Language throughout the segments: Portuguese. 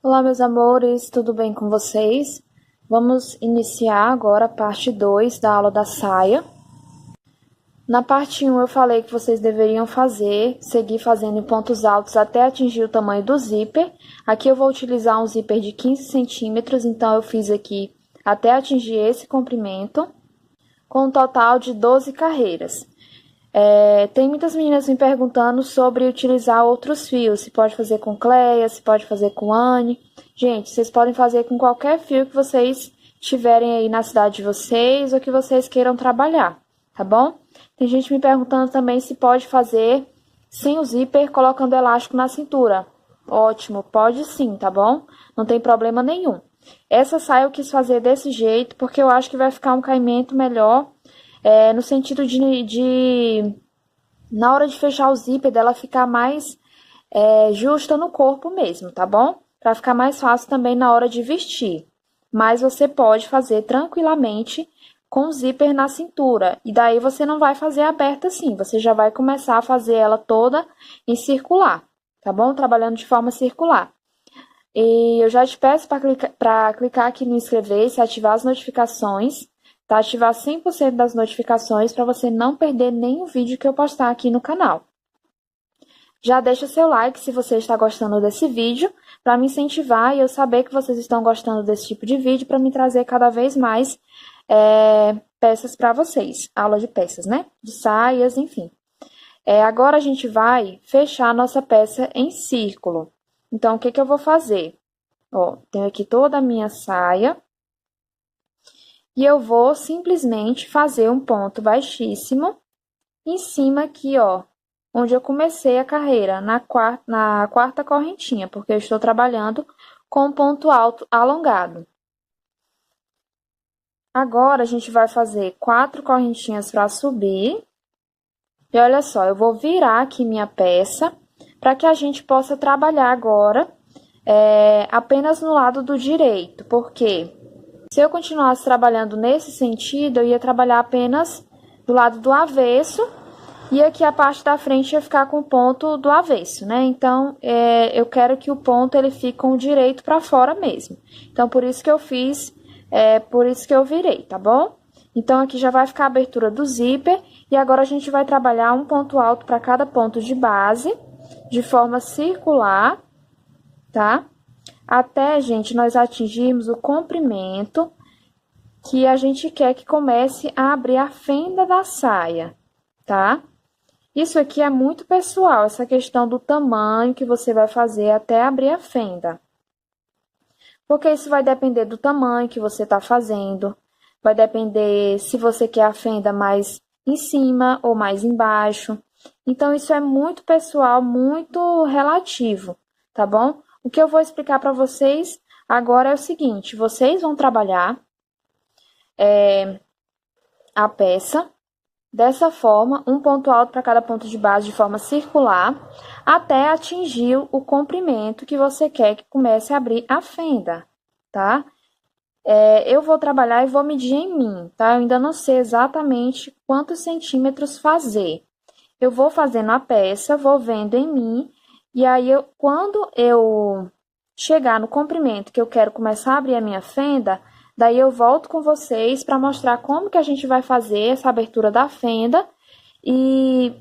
Olá, meus amores, tudo bem com vocês? Vamos iniciar agora a parte 2 da aula da saia. Na parte 1 eu falei que vocês deveriam seguir fazendo em pontos altos até atingir o tamanho do zíper. Aqui eu vou utilizar um zíper de 15 centímetros, então eu fiz aqui até atingir esse comprimento, com um total de 12 carreiras. Tem muitas meninas me perguntando sobre utilizar outros fios, se pode fazer com Cleia, se pode fazer com Anne. Gente, vocês podem fazer com qualquer fio que vocês tiverem aí na cidade de vocês ou que vocês queiram trabalhar, tá bom? Tem gente me perguntando também se pode fazer sem o zíper, colocando elástico na cintura. Ótimo, pode sim, tá bom? Não tem problema nenhum. Essa saia eu quis fazer desse jeito porque eu acho que vai ficar um caimento melhor, no sentido de na hora de fechar o zíper dela ficar mais justa no corpo mesmo, tá bom? Para ficar mais fácil também na hora de vestir. Mas você pode fazer tranquilamente com o zíper na cintura. E daí você não vai fazer aberta assim, você já vai começar a fazer ela toda em circular, tá bom? Trabalhando de forma circular. E eu já te peço para clicar aqui no inscrever-se, ativar as notificações, tá? Ativar 100% das notificações para você não perder nenhum vídeo que eu postar aqui no canal. Já deixa seu like se você está gostando desse vídeo, para me incentivar e eu saber que vocês estão gostando desse tipo de vídeo, para me trazer cada vez mais peças para vocês. Aula de peças, né? De saias, enfim. Agora a gente vai fechar a nossa peça em círculo. Então, o que que eu vou fazer? Ó, tenho aqui toda a minha saia. E eu vou simplesmente fazer um ponto baixíssimo em cima aqui, ó, onde eu comecei a carreira, na quarta correntinha, porque eu estou trabalhando com um ponto alto alongado. Agora, a gente vai fazer 4 correntinhas para subir. E olha só, eu vou virar aqui minha peça para que a gente possa trabalhar agora apenas no lado do direito, porque se eu continuasse trabalhando nesse sentido, eu ia trabalhar apenas do lado do avesso e aqui a parte da frente ia ficar com o ponto do avesso, né? Então, eu quero que o ponto ele fique com o direito para fora mesmo. Então, por isso que eu fiz, por isso que eu virei, tá bom? Então, aqui já vai ficar a abertura do zíper e agora a gente vai trabalhar um ponto alto para cada ponto de base, de forma circular, tá? Até, gente, nós atingirmos o comprimento que a gente quer que comece a abrir a fenda da saia, tá? Isso aqui é muito pessoal, essa questão do tamanho que você vai fazer até abrir a fenda. Porque isso vai depender do tamanho que você tá fazendo, vai depender se você quer a fenda mais em cima ou mais embaixo. Então, isso é muito pessoal, muito relativo, tá bom? O que eu vou explicar para vocês agora é o seguinte: vocês vão trabalhar a peça dessa forma, um ponto alto para cada ponto de base de forma circular, até atingir o comprimento que você quer que comece a abrir a fenda, tá? Eu vou trabalhar e vou medir em mim, tá? Eu ainda não sei exatamente quantos centímetros fazer. Eu vou fazendo a peça, vou vendo em mim, e aí, quando eu chegar no comprimento que eu quero começar a abrir a minha fenda, daí eu volto com vocês para mostrar como que a gente vai fazer essa abertura da fenda e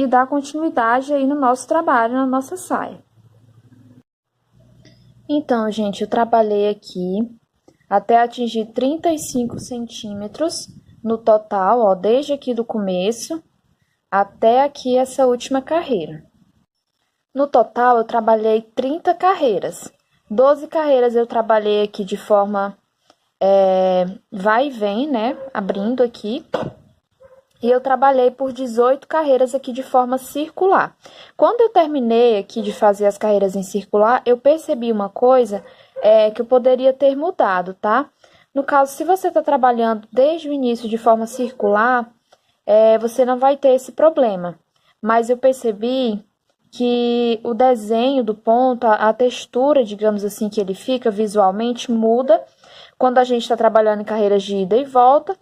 dar continuidade aí no nosso trabalho, na nossa saia. Então, gente, eu trabalhei aqui até atingir 35 centímetros no total, ó, desde aqui do começo até aqui essa última carreira. No total, eu trabalhei 30 carreiras. 12 carreiras eu trabalhei aqui de forma vai e vem, né? Abrindo aqui. E eu trabalhei por 18 carreiras aqui de forma circular. Quando eu terminei aqui de fazer as carreiras em circular, eu percebi uma coisa que eu poderia ter mudado, tá? No caso, se você está trabalhando desde o início de forma circular, você não vai ter esse problema. Mas eu percebi que o desenho do ponto, a textura, digamos assim, que ele fica visualmente muda quando a gente está trabalhando em carreiras de ida e volta,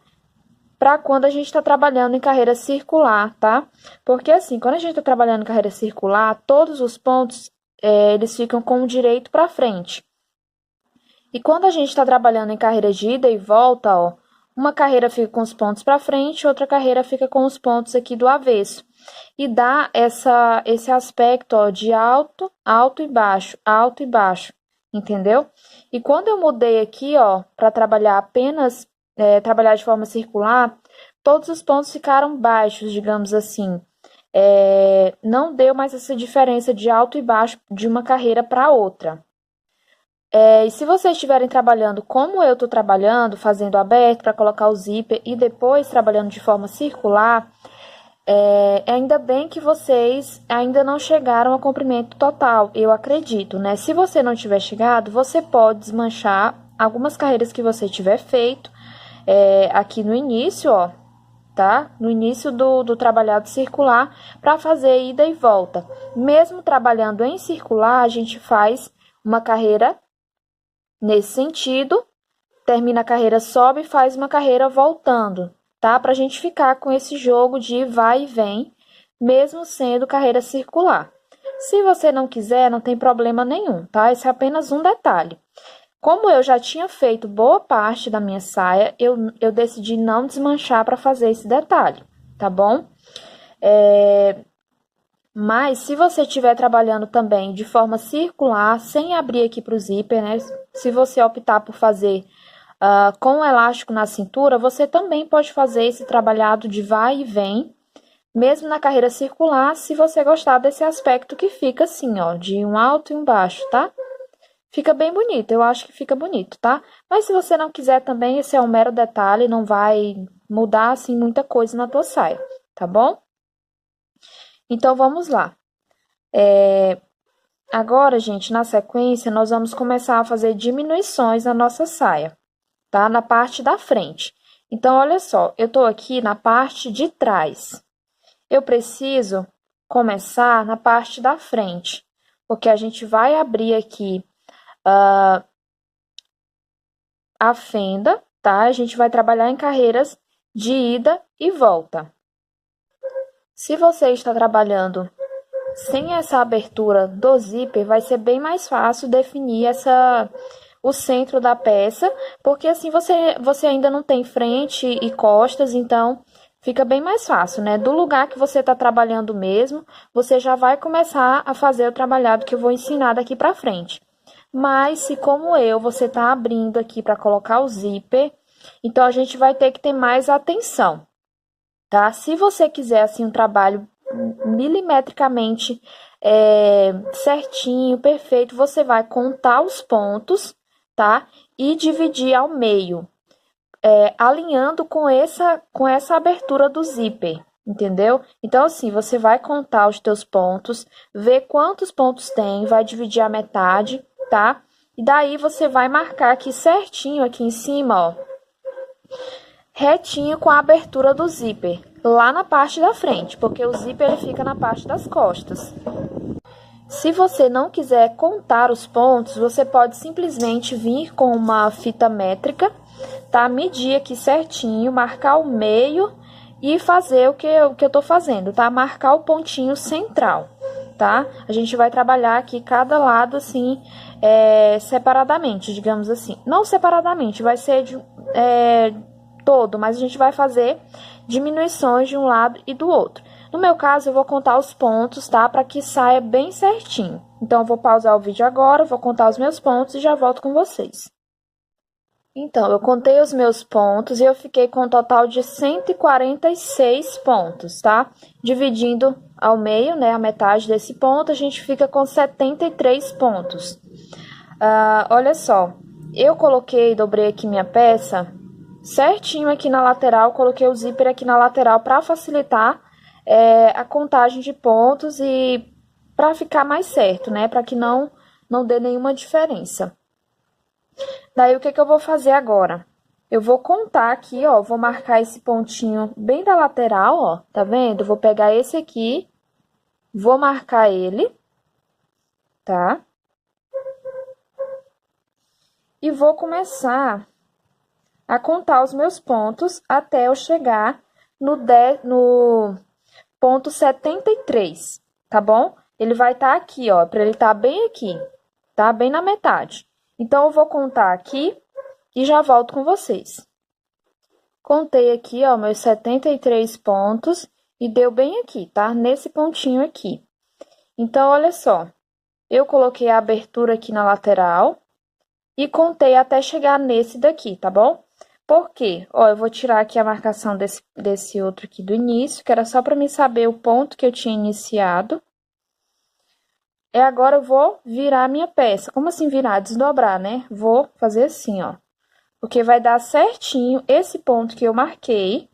para quando a gente está trabalhando em carreira circular, tá? Porque assim, quando a gente está trabalhando em carreira circular, todos os pontos, eles ficam com o direito para frente. E quando a gente está trabalhando em carreira de ida e volta, ó, uma carreira fica com os pontos para frente, outra carreira fica com os pontos aqui do avesso. E dá esse aspecto, ó, de alto, alto e baixo, entendeu? E quando eu mudei aqui, ó, para trabalhar apenas, trabalhar de forma circular, todos os pontos ficaram baixos, digamos assim. Não deu mais essa diferença de alto e baixo de uma carreira para outra. E se vocês estiverem trabalhando como eu estou trabalhando, fazendo aberto para colocar o zíper e depois trabalhando de forma circular, ainda bem que vocês ainda não chegaram ao comprimento total, eu acredito, né? Se você não tiver chegado, você pode desmanchar algumas carreiras que você tiver feito aqui no início, ó, tá? No início do trabalhado circular, para fazer ida e volta. Mesmo trabalhando em circular, a gente faz uma carreira nesse sentido, termina a carreira, sobe e faz uma carreira voltando, tá? Pra gente ficar com esse jogo de vai e vem, mesmo sendo carreira circular. Se você não quiser, não tem problema nenhum, tá? Esse é apenas um detalhe. Como eu já tinha feito boa parte da minha saia, eu decidi não desmanchar para fazer esse detalhe, tá bom? Mas se você estiver trabalhando também de forma circular, sem abrir aqui para o zíper, né? Se você optar por fazer com o elástico na cintura, você também pode fazer esse trabalhado de vai e vem, mesmo na carreira circular, se você gostar desse aspecto que fica assim, ó, de um alto e um baixo, tá? Fica bem bonito, eu acho que fica bonito, tá? Mas se você não quiser também, esse é um mero detalhe, não vai mudar, assim, muita coisa na tua saia, tá bom? Então, vamos lá. Agora, gente, na sequência, nós vamos começar a fazer diminuições na nossa saia, tá? Na parte da frente. Então, olha só, eu tô aqui na parte de trás. Eu preciso começar na parte da frente, porque a gente vai abrir aqui a fenda, tá? A gente vai trabalhar em carreiras de ida e volta. Se você está trabalhando sem essa abertura do zíper, vai ser bem mais fácil definir o centro da peça, porque assim você ainda não tem frente e costas, então fica bem mais fácil, né? Do lugar que você está trabalhando mesmo, você já vai começar a fazer o trabalhado que eu vou ensinar daqui para frente. Mas se como você está abrindo aqui para colocar o zíper, então a gente vai ter que ter mais atenção, tá? Se você quiser assim um trabalho milimetricamente certinho, perfeito, você vai contar os pontos, tá? E dividir ao meio, alinhando com essa abertura do zíper, entendeu? Então, assim, você vai contar os teus pontos, ver quantos pontos tem, vai dividir a metade, tá? E daí você vai marcar aqui certinho, aqui em cima, ó, retinho com a abertura do zíper, lá na parte da frente, porque o zíper ele fica na parte das costas. Se você não quiser contar os pontos, você pode simplesmente vir com uma fita métrica, tá? Medir aqui certinho, marcar o meio e fazer o que eu tô fazendo, tá? Marcar o pontinho central, tá? A gente vai trabalhar aqui cada lado assim, separadamente, digamos assim. Não separadamente, vai ser todo, mas a gente vai fazer diminuições de um lado e do outro. No meu caso, eu vou contar os pontos, tá? Para que saia bem certinho. Então, eu vou pausar o vídeo agora, vou contar os meus pontos e já volto com vocês. Então, eu contei os meus pontos e eu fiquei com um total de 146 pontos, tá? Dividindo ao meio, né, a metade desse ponto, a gente fica com 73 pontos. Olha só, eu dobrei aqui minha peça certinho aqui na lateral, coloquei o zíper aqui na lateral para facilitar a contagem de pontos e para ficar mais certo, né? Para que não dê nenhuma diferença. Daí, o que eu vou fazer agora? Eu vou contar aqui, ó, vou marcar esse pontinho bem da lateral, ó, tá vendo? Vou pegar esse aqui, vou marcar ele, tá? E vou começar a contar os meus pontos até eu chegar no ponto 73, tá bom? Ele vai estar aqui, ó, para ele estar bem aqui, tá? Bem na metade. Então, eu vou contar aqui e já volto com vocês. Contei aqui, ó, meus 73 pontos e deu bem aqui, tá? Nesse pontinho aqui. Então, olha só, eu coloquei a abertura aqui na lateral e contei até chegar nesse daqui, tá bom? Por quê? Ó, eu vou tirar aqui a marcação desse outro aqui do início, que era só para mim saber o ponto que eu tinha iniciado. E agora eu vou virar a minha peça. Como assim virar? Desdobrar, né? Vou fazer assim, ó. Porque vai dar certinho esse ponto que eu marquei.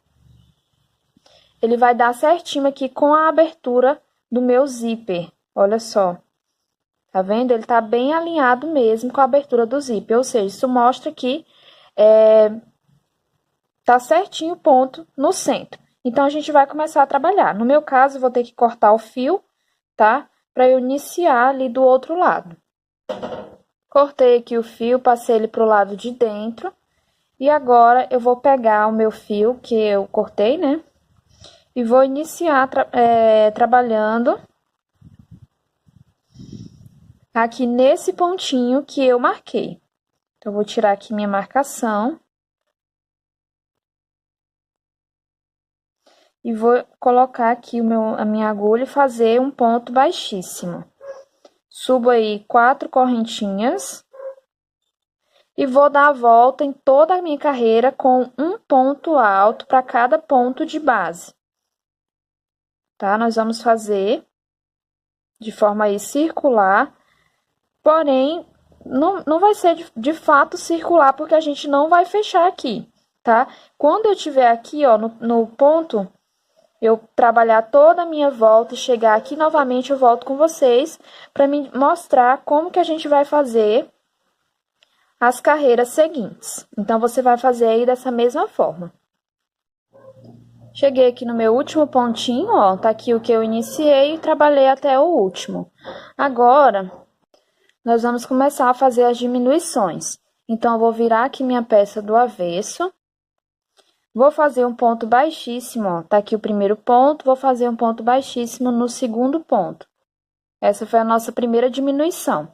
Ele vai dar certinho aqui com a abertura do meu zíper. Olha só. Tá vendo? Ele tá bem alinhado mesmo com a abertura do zíper. Ou seja, isso mostra que tá certinho o ponto no centro. Então, a gente vai começar a trabalhar. No meu caso, eu vou ter que cortar o fio, tá? Para eu iniciar ali do outro lado. Cortei aqui o fio, passei ele pro lado de dentro. E agora, eu vou pegar o meu fio que eu cortei, né? E vou iniciar trabalhando aqui nesse pontinho que eu marquei. Então, eu vou tirar aqui minha marcação. E vou colocar aqui a minha agulha e fazer um ponto baixíssimo. Subo aí 4 correntinhas. E vou dar a volta em toda a minha carreira com um ponto alto para cada ponto de base. Tá? Nós vamos fazer de forma aí circular, porém, não vai ser de fato circular, porque a gente não vai fechar aqui, tá? Quando eu tiver aqui, ó, no ponto, eu trabalhar toda a minha volta e chegar aqui novamente, eu volto com vocês para me mostrar como que a gente vai fazer as carreiras seguintes. Então, você vai fazer aí dessa mesma forma. Cheguei aqui no meu último pontinho, ó, tá aqui o que eu iniciei e trabalhei até o último. Agora, nós vamos começar a fazer as diminuições. Então, eu vou virar aqui minha peça do avesso. Vou fazer um ponto baixíssimo, ó, tá aqui o primeiro ponto, vou fazer um ponto baixíssimo no segundo ponto. Essa foi a nossa primeira diminuição.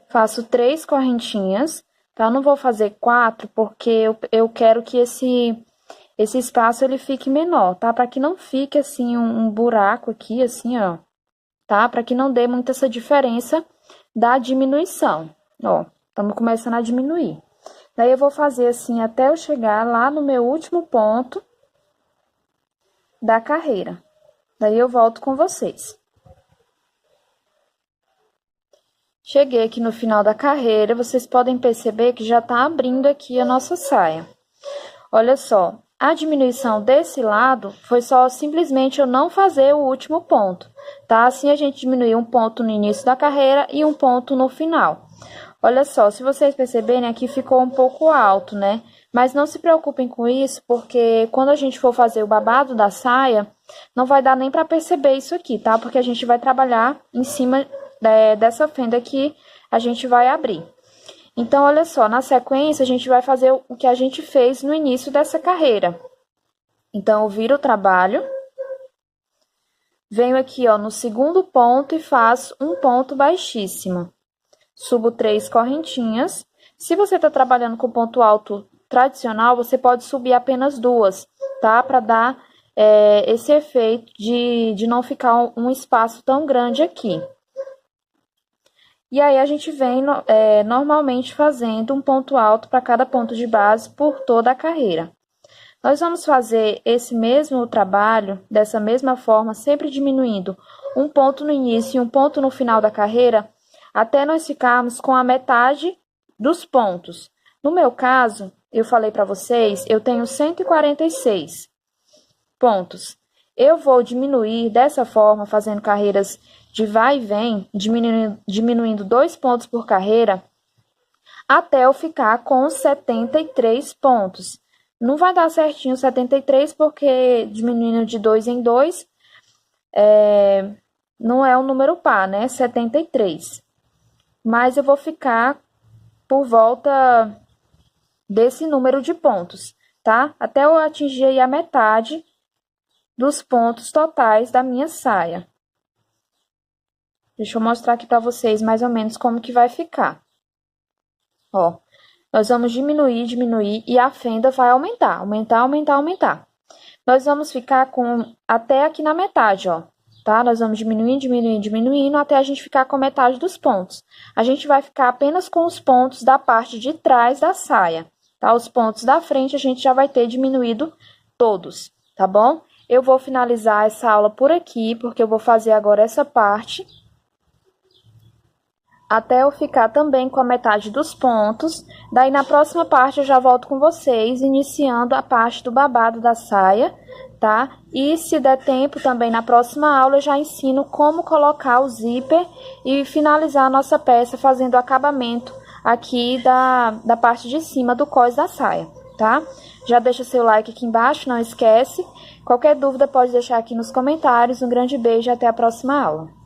Faço 3 correntinhas, tá? Não vou fazer 4, porque eu quero que esse espaço ele fique menor, tá? Para que não fique assim um buraco aqui, assim, ó, tá? Para que não dê muito essa diferença da diminuição. Ó, estamos começando a diminuir. Daí, eu vou fazer assim até eu chegar lá no meu último ponto da carreira. Daí, eu volto com vocês. Cheguei aqui no final da carreira, vocês podem perceber que já tá abrindo aqui a nossa saia. Olha só, a diminuição desse lado foi só simplesmente eu não fazer o último ponto, tá? Assim, a gente diminuiu um ponto no início da carreira e um ponto no final. Olha só, se vocês perceberem, aqui ficou um pouco alto, né? Mas não se preocupem com isso, porque quando a gente for fazer o babado da saia, não vai dar nem para perceber isso aqui, tá? Porque a gente vai trabalhar em cima dessa fenda que a gente vai abrir. Então, olha só, na sequência, a gente vai fazer o que a gente fez no início dessa carreira. Então, eu viro o trabalho, venho aqui, ó, no segundo ponto e faço um ponto baixíssimo. Subo 3 correntinhas. Se você tá trabalhando com ponto alto tradicional, você pode subir apenas 2, tá? Para dar esse efeito de não ficar um espaço tão grande aqui. E aí, a gente vem normalmente fazendo um ponto alto para cada ponto de base por toda a carreira. Nós vamos fazer esse mesmo trabalho, dessa mesma forma, sempre diminuindo um ponto no início e um ponto no final da carreira, até nós ficarmos com a metade dos pontos. No meu caso, eu falei para vocês, eu tenho 146 pontos. Eu vou diminuir dessa forma, fazendo carreiras de vai e vem, diminuindo 2 pontos por carreira, até eu ficar com 73 pontos. Não vai dar certinho 73, porque diminuindo de 2 em 2, não é um número par, né? 73. Mas eu vou ficar por volta desse número de pontos, tá? Até eu atingir aí a metade dos pontos totais da minha saia. Deixa eu mostrar aqui para vocês mais ou menos como que vai ficar. Ó, nós vamos diminuir, diminuir e a fenda vai aumentar, aumentar, aumentar, aumentar. Nós vamos ficar com até aqui na metade, ó, tá? Nós vamos diminuindo, diminuindo, diminuindo até a gente ficar com metade dos pontos. A gente vai ficar apenas com os pontos da parte de trás da saia, tá? Os pontos da frente a gente já vai ter diminuído todos, tá bom? Eu vou finalizar essa aula por aqui, porque eu vou fazer agora essa parte, até eu ficar também com a metade dos pontos. Daí, na próxima parte, eu já volto com vocês, iniciando a parte do babado da saia, tá? E se der tempo também, na próxima aula, eu já ensino como colocar o zíper e finalizar a nossa peça fazendo o acabamento aqui da parte de cima do cós da saia, tá? Já deixa seu like aqui embaixo, não esquece. Qualquer dúvida pode deixar aqui nos comentários. Um grande beijo e até a próxima aula.